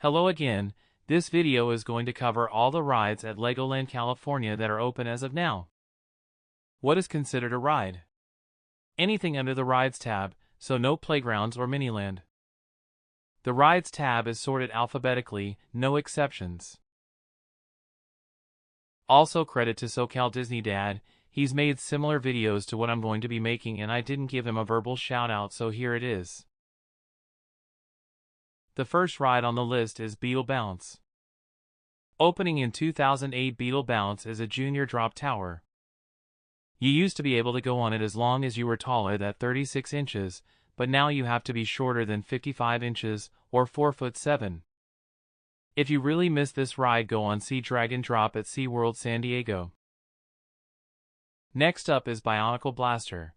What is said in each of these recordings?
Hello again, this video is going to cover all the rides at Legoland California that are open as of now. What is considered a ride? Anything under the Rides tab, so no playgrounds or Miniland. The Rides tab is sorted alphabetically, no exceptions. Also credit to SoCal Disney Dad, he's made similar videos to what I'm going to be making and I didn't give him a verbal shout out, so here it is. The first ride on the list is Beetle Bounce. Opening in 2008, Beetle Bounce is a junior drop tower. You used to be able to go on it as long as you were taller than 36 inches, but now you have to be shorter than 55 inches, or 4'7". If you really miss this ride, go on Sea Dragon Drop at SeaWorld San Diego. Next up is Bionicle Blaster.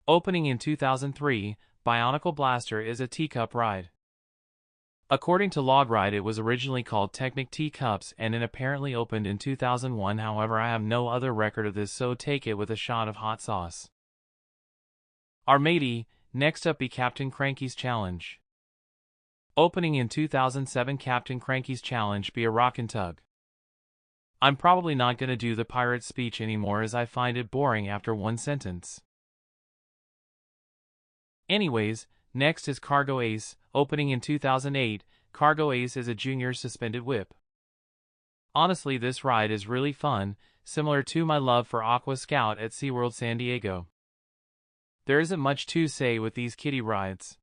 Opening in 2003, Bionicle Blaster is a teacup ride. According to LogRide, it was originally called Technic Teacups and it apparently opened in 2001. However, I have no other record of this, so take it with a shot of hot sauce. Our matey, next up be Captain Cranky's Challenge. Opening in 2007, Captain Cranky's Challenge be a rockin' tug. I'm probably not gonna do the pirate speech anymore as I find it boring after one sentence. Anyways, next is Cargo Ace. Opening in 2008, Cargo Ace is a junior suspended whip. Honestly, this ride is really fun, similar to my love for Aqua Scout at SeaWorld San Diego. There isn't much to say with these kiddie rides.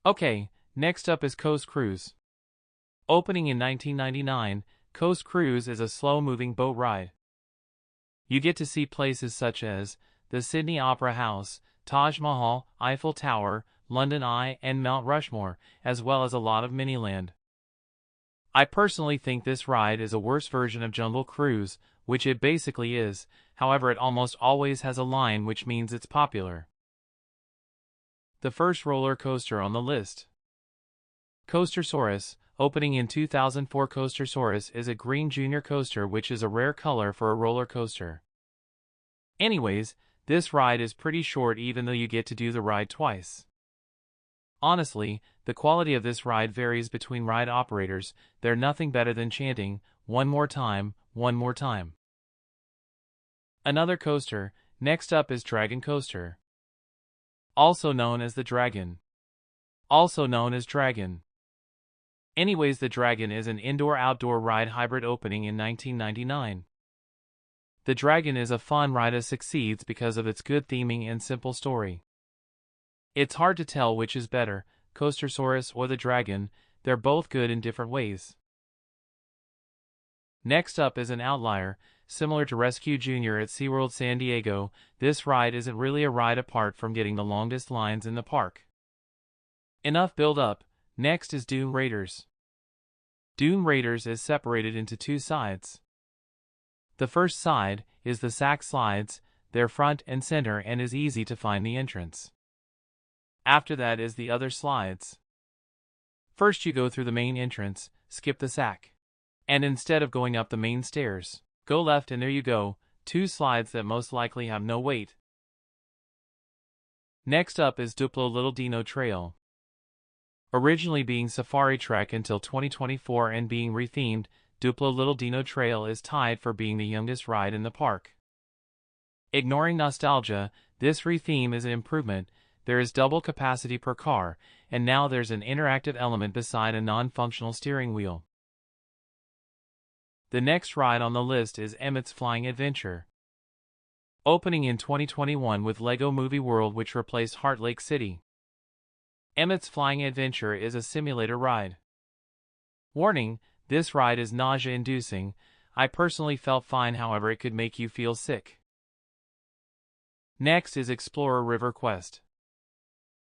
Okay, next up is Coast Cruise. Opening in 1999, Coast Cruise is a slow-moving boat ride. You get to see places such as the Sydney Opera House, Taj Mahal, Eiffel Tower, London Eye, and Mount Rushmore, as well as a lot of Miniland. I personally think this ride is a worse version of Jungle Cruise, which it basically is, however it almost always has a line, which means it's popular. The first roller coaster on the list. Coastersaurus. Opening in 2004, Coastersaurus is a green junior coaster, which is a rare color for a roller coaster. Anyways, this ride is pretty short even though you get to do the ride twice. Honestly, the quality of this ride varies between ride operators. They're nothing better than chanting, "One more time, one more time." Another coaster, next up is Dragon Coaster. Also known as the Dragon. Also known as Dragon. Anyways, the Dragon is an indoor-outdoor ride hybrid opening in 1999. The Dragon is a fun ride that succeeds because of its good theming and simple story. It's hard to tell which is better, Coastersaurus or the Dragon. They're both good in different ways. Next up is an outlier, similar to Rescue Junior at SeaWorld San Diego. This ride isn't really a ride apart from getting the longest lines in the park. Enough build-up, next is Dune Raiders. Dune Raiders is separated into two sides. The first side is the SAC slides, they're front and center and is easy to find the entrance. After that is the other slides. First you go through the main entrance, skip the SAC. And instead of going up the main stairs, go left and there you go, two slides that most likely have no wait. Next up is Duplo Little Dino Trail. Originally being Safari Trek until 2024 and being rethemed, Duplo Little Dino Trail is tied for being the youngest ride in the park. Ignoring nostalgia, this retheme is an improvement. There is double capacity per car, and now there's an interactive element beside a non-functional steering wheel. The next ride on the list is Emmett's Flying Adventure. Opening in 2021 with Lego Movie World, which replaced Heart Lake City. Emmett's Flying Adventure is a simulator ride. Warning, this ride is nausea-inducing. I personally felt fine, however it could make you feel sick. Next is Explorer River Quest.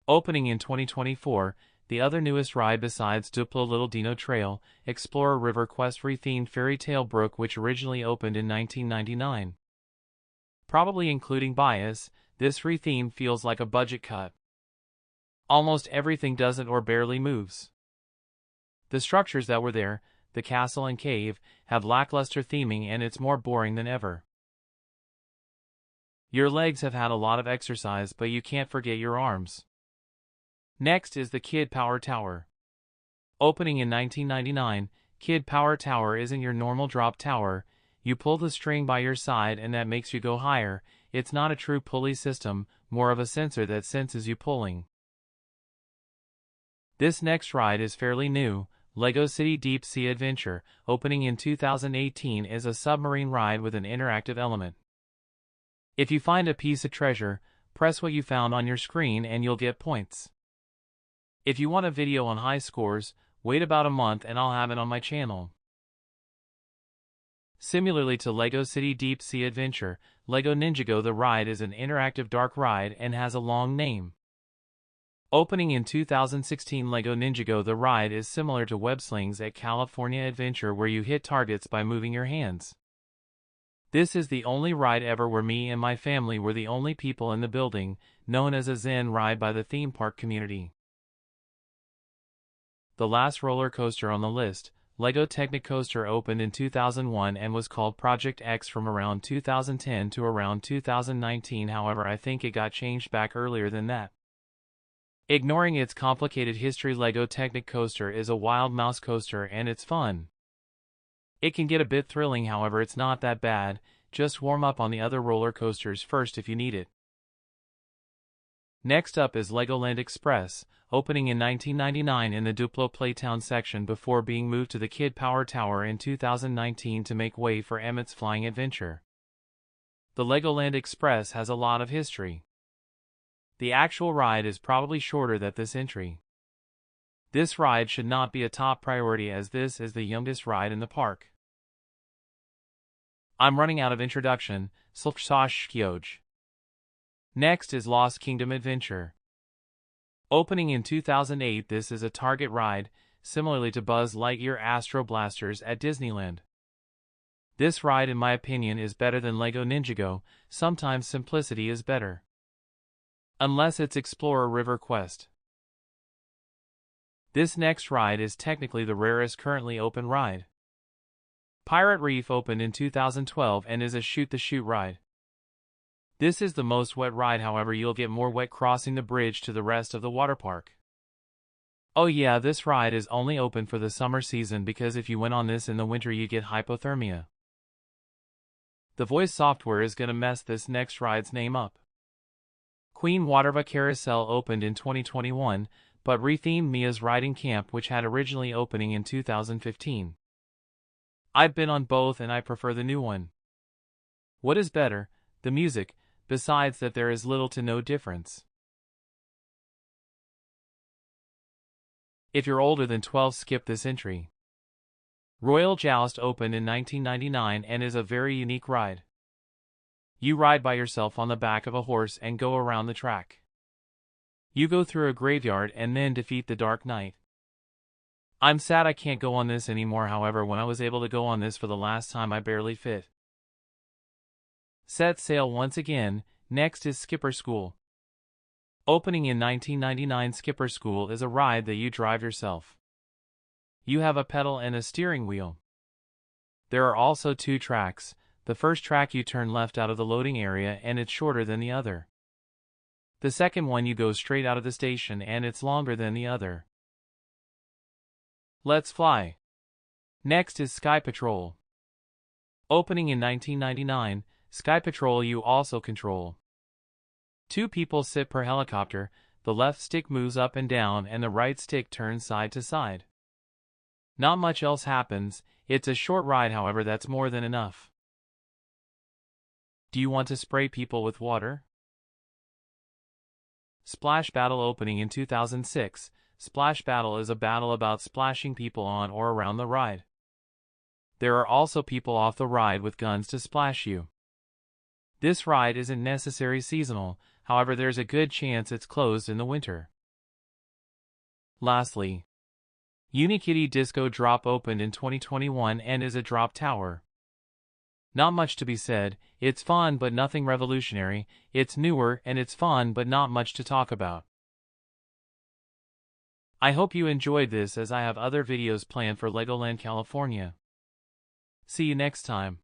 Opening in 2024, the other newest ride besides Duplo Little Dino Trail, Explorer River Quest rethemed Fairy Tale Brook, which originally opened in 1999. Probably including bias, this retheme feels like a budget cut. Almost everything doesn't or barely moves. The structures that were there, the castle and cave, have lackluster theming and it's more boring than ever. Your legs have had a lot of exercise, but you can't forget your arms. Next is the Kid Power Tower. Opening in 1999, Kid Power Tower isn't your normal drop tower. You pull the string by your side and that makes you go higher. It's not a true pulley system, more of a sensor that senses you pulling. This next ride is fairly new. Lego City Deep Sea Adventure, opening in 2018, is a submarine ride with an interactive element. If you find a piece of treasure, press what you found on your screen and you'll get points. If you want a video on high scores, wait about a month and I'll have it on my channel. Similarly to Lego City Deep Sea Adventure, Lego Ninjago the ride is an interactive dark ride and has a long name. Opening in 2016, Lego Ninjago the ride is similar to Web Slings at California Adventure where you hit targets by moving your hands. This is the only ride ever where me and my family were the only people in the building, known as a Zen ride by the theme park community. The last roller coaster on the list, Lego Technicoaster, opened in 2001 and was called Project X from around 2010 to around 2019. However, I think it got changed back earlier than that. Ignoring its complicated history, Lego Technicoaster is a wild mouse coaster and it's fun. It can get a bit thrilling, however it's not that bad. Just warm up on the other roller coasters first if you need it. Next up is Legoland Express, opening in 1999 in the Duplo Playtown section before being moved to the Kid Power Tower in 2019 to make way for Emmett's Flying Adventure. The Legoland Express has a lot of history. The actual ride is probably shorter than this entry. This ride should not be a top priority as this is the youngest ride in the park. I'm running out of introduction. Next is Lost Kingdom Adventure. Opening in 2008, this is a Target ride, similarly to Buzz Lightyear Astro Blasters at Disneyland. This ride, in my opinion, is better than Lego Ninjago. Sometimes simplicity is better. Unless it's Explorer River Quest. This next ride is technically the rarest currently open ride. Pirate Reef opened in 2012 and is a shoot-the-chute ride. This is the most wet ride, however you'll get more wet crossing the bridge to the rest of the water park. Oh yeah, this ride is only open for the summer season because if you went on this in the winter you get hypothermia. The voice software is gonna mess this next ride's name up. Queen Waterva Carousel opened in 2021, but rethemed Mia's Riding Camp, which had originally opening in 2015. I've been on both and I prefer the new one. What is better? The music, besides that there is little to no difference. If you're older than 12, skip this entry. Royal Joust opened in 1999 and is a very unique ride. You ride by yourself on the back of a horse and go around the track. You go through a graveyard and then defeat the Dark Knight. I'm sad I can't go on this anymore, however when I was able to go on this for the last time I barely fit. Set sail once again. Next is Skipper School. Opening in 1999, Skipper School is a ride that you drive yourself. You have a pedal and a steering wheel. There are also 2 tracks. The first track you turn left out of the loading area and it's shorter than the other. The second one you go straight out of the station and it's longer than the other. Let's fly. Next is Sky Patrol. Opening in 1999, Sky Patrol you also control. 2 people sit per helicopter, the left stick moves up and down and the right stick turns side to side. Not much else happens. It's a short ride, however that's more than enough. Do you want to spray people with water? Splash Battle opening in 2006. Splash Battle is a battle about splashing people on or around the ride. There are also people off the ride with guns to splash you. This ride isn't necessarily seasonal, however there's a good chance it's closed in the winter. Lastly, Unikitty Disco Drop opened in 2021 and is a drop tower. Not much to be said. It's fun but nothing revolutionary. It's newer and it's fun but not much to talk about. I hope you enjoyed this as I have other videos planned for Legoland California. See you next time.